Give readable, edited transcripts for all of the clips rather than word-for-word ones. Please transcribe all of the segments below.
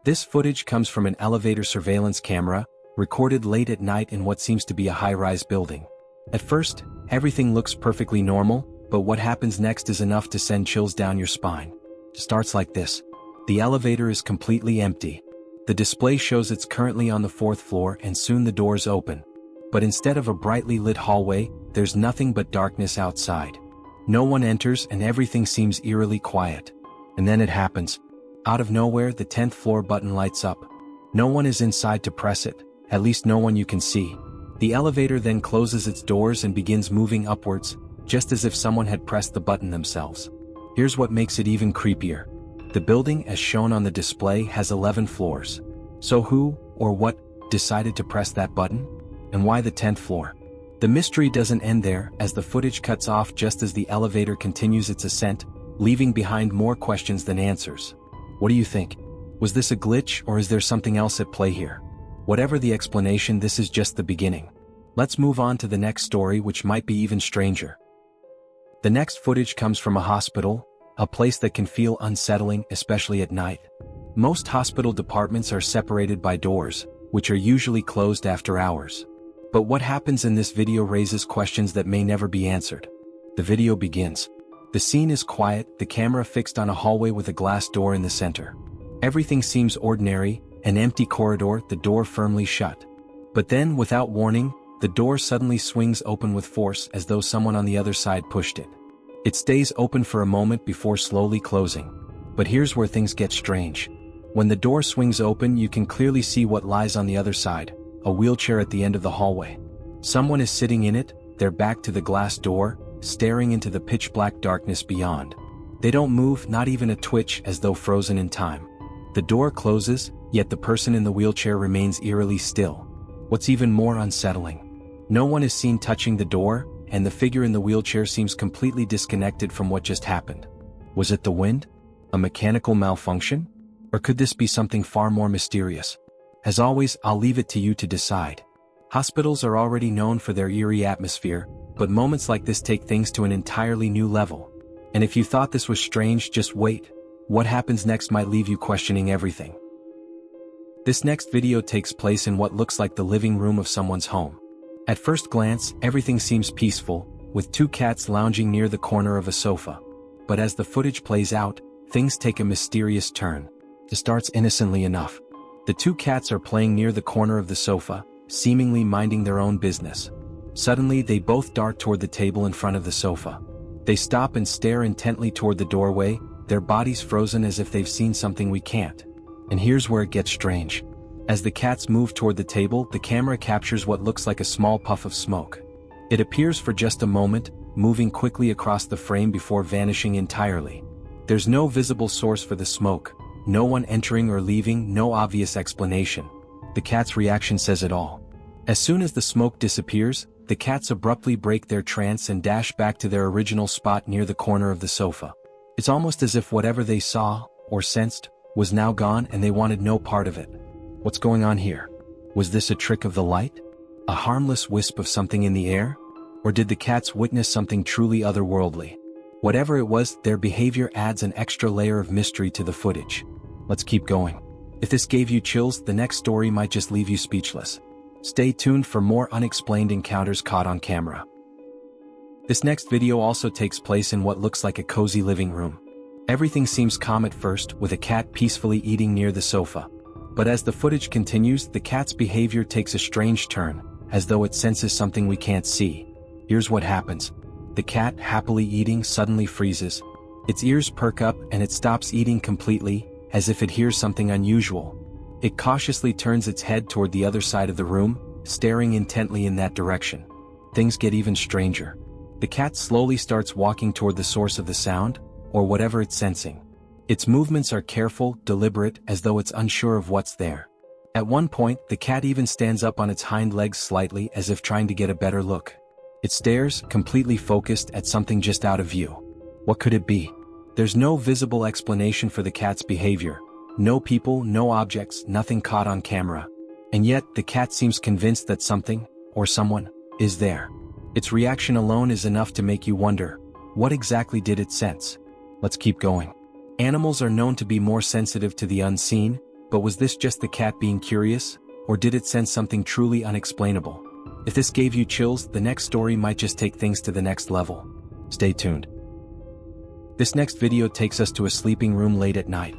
This footage comes from an elevator surveillance camera, recorded late at night in what seems to be a high-rise building. At first, everything looks perfectly normal, but what happens next is enough to send chills down your spine. It starts like this. The elevator is completely empty. The display shows it's currently on the 4th floor and soon the doors open. But instead of a brightly lit hallway, there's nothing but darkness outside. No one enters and everything seems eerily quiet. And then it happens. Out of nowhere, the 10th floor button lights up. No one is inside to press it, at least no one you can see. The elevator then closes its doors and begins moving upwards, just as if someone had pressed the button themselves. Here's what makes it even creepier. The building, as shown on the display, has 11 floors. So who, or what, decided to press that button? And why the 10th floor? The mystery doesn't end there, as the footage cuts off just as the elevator continues its ascent, leaving behind more questions than answers. What do you think? Was this a glitch, or is there something else at play here? Whatever the explanation, this is just the beginning. Let's move on to the next story, which might be even stranger. The next footage comes from a hospital, a place that can feel unsettling, especially at night. Most hospital departments are separated by doors, which are usually closed after hours. But what happens in this video raises questions that may never be answered. The video begins. The scene is quiet, the camera fixed on a hallway with a glass door in the center. Everything seems ordinary, an empty corridor, the door firmly shut. But then, without warning, the door suddenly swings open with force as though someone on the other side pushed it. It stays open for a moment before slowly closing. But here's where things get strange. When the door swings open, you can clearly see what lies on the other side, a wheelchair at the end of the hallway. Someone is sitting in it, their back to the glass door, staring into the pitch-black darkness beyond. They don't move, not even a twitch, as though frozen in time. The door closes, yet the person in the wheelchair remains eerily still. What's even more unsettling? No one is seen touching the door, and the figure in the wheelchair seems completely disconnected from what just happened. Was it the wind? A mechanical malfunction? Or could this be something far more mysterious? As always, I'll leave it to you to decide. Hospitals are already known for their eerie atmosphere, but moments like this take things to an entirely new level. And if you thought this was strange, just wait. What happens next might leave you questioning everything. This next video takes place in what looks like the living room of someone's home. At first glance, everything seems peaceful, with 2 cats lounging near the corner of a sofa. But as the footage plays out, things take a mysterious turn. It starts innocently enough. The 2 cats are playing near the corner of the sofa, seemingly minding their own business. Suddenly, they both dart toward the table in front of the sofa. They stop and stare intently toward the doorway, their bodies frozen as if they've seen something we can't. And here's where it gets strange. As the cats move toward the table, the camera captures what looks like a small puff of smoke. It appears for just a moment, moving quickly across the frame before vanishing entirely. There's no visible source for the smoke, no one entering or leaving, no obvious explanation. The cat's reaction says it all. As soon as the smoke disappears, the cats abruptly break their trance and dash back to their original spot near the corner of the sofa. It's almost as if whatever they saw, or sensed, was now gone and they wanted no part of it. What's going on here? Was this a trick of the light? A harmless wisp of something in the air? Or did the cats witness something truly otherworldly? Whatever it was, their behavior adds an extra layer of mystery to the footage. Let's keep going. If this gave you chills, the next story might just leave you speechless. Stay tuned for more unexplained encounters caught on camera. This next video also takes place in what looks like a cozy living room. Everything seems calm at first, with a cat peacefully eating near the sofa. But as the footage continues, the cat's behavior takes a strange turn, as though it senses something we can't see. Here's what happens. The cat, happily eating, suddenly freezes. Its ears perk up and it stops eating completely, as if it hears something unusual. It cautiously turns its head toward the other side of the room, staring intently in that direction. Things get even stranger. The cat slowly starts walking toward the source of the sound, or whatever it's sensing. Its movements are careful, deliberate, as though it's unsure of what's there. At one point, the cat even stands up on its hind legs slightly as if trying to get a better look. It stares, completely focused, at something just out of view. What could it be? There's no visible explanation for the cat's behavior. No people, no objects, nothing caught on camera. And yet, the cat seems convinced that something, or someone, is there. Its reaction alone is enough to make you wonder, what exactly did it sense? Let's keep going. Animals are known to be more sensitive to the unseen, But was this just the cat being curious, or did it sense something truly unexplainable? If this gave you chills, the next story might just take things to the next level. Stay tuned. This next video takes us to a sleeping room late at night.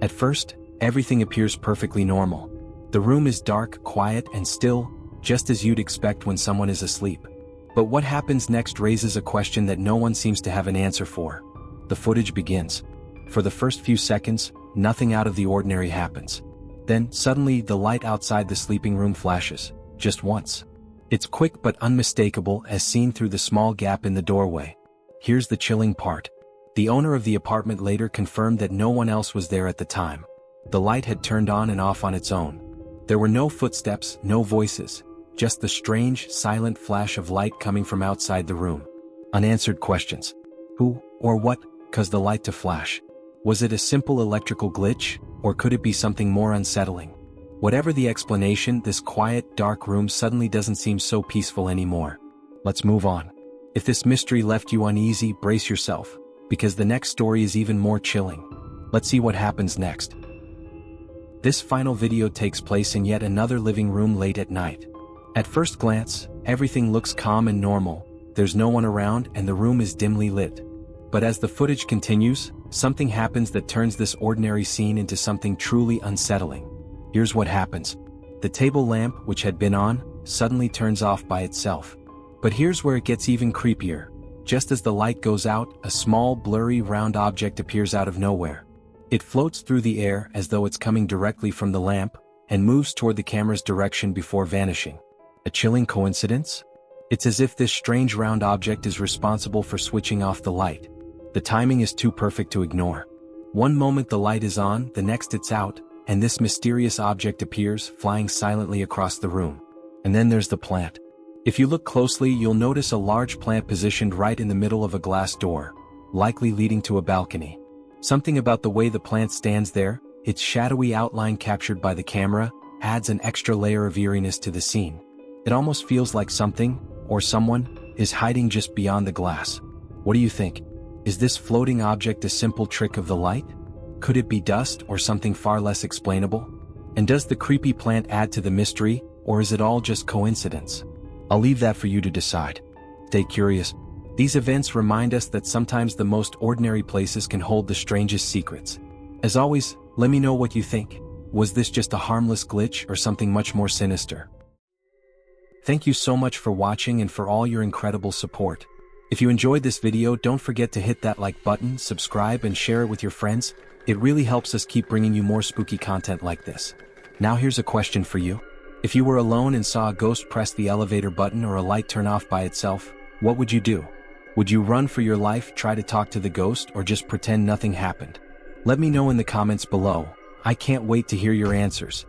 At first, everything appears perfectly normal. The room is dark, quiet, and still, just as you'd expect when someone is asleep. But what happens next raises a question that no one seems to have an answer for. The footage begins. For the first few seconds, nothing out of the ordinary happens. Then, suddenly, the light outside the sleeping room flashes, just once. It's quick but unmistakable as seen through the small gap in the doorway. Here's the chilling part. The owner of the apartment later confirmed that no one else was there at the time. The light had turned on and off on its own. There were no footsteps, no voices, just the strange, silent flash of light coming from outside the room. Unanswered questions. Who, or what, caused the light to flash? Was it a simple electrical glitch, or could it be something more unsettling? Whatever the explanation, this quiet, dark room suddenly doesn't seem so peaceful anymore. Let's move on. If this mystery left you uneasy, brace yourself, because the next story is even more chilling. Let's see what happens next. This final video takes place in yet another living room late at night. At first glance, everything looks calm and normal. There's no one around and the room is dimly lit. But as the footage continues, something happens that turns this ordinary scene into something truly unsettling. Here's what happens. The table lamp, which had been on, suddenly turns off by itself. But here's where it gets even creepier. Just as the light goes out, a small, blurry, round object appears out of nowhere. It floats through the air as though it's coming directly from the lamp, and moves toward the camera's direction before vanishing. A chilling coincidence? It's as if this strange round object is responsible for switching off the light. The timing is too perfect to ignore. One moment the light is on, the next it's out, and this mysterious object appears, flying silently across the room. And then there's the plant. If you look closely, you'll notice a large plant positioned right in the middle of a glass door, likely leading to a balcony. Something about the way the plant stands there, its shadowy outline captured by the camera, adds an extra layer of eeriness to the scene. It almost feels like something, or someone, is hiding just beyond the glass. What do you think? Is this floating object a simple trick of the light? Could it be dust or something far less explainable? And does the creepy plant add to the mystery, or is it all just coincidence? I'll leave that for you to decide. Stay curious. These events remind us that sometimes the most ordinary places can hold the strangest secrets. As always, let me know what you think. Was this just a harmless glitch or something much more sinister? Thank you so much for watching and for all your incredible support. If you enjoyed this video, don't forget to hit that like button, subscribe, and share it with your friends. It really helps us keep bringing you more spooky content like this. Now here's a question for you. If you were alone and saw a ghost press the elevator button or a light turn off by itself, what would you do? Would you run for your life, try to talk to the ghost, or just pretend nothing happened? Let me know in the comments below. I can't wait to hear your answers.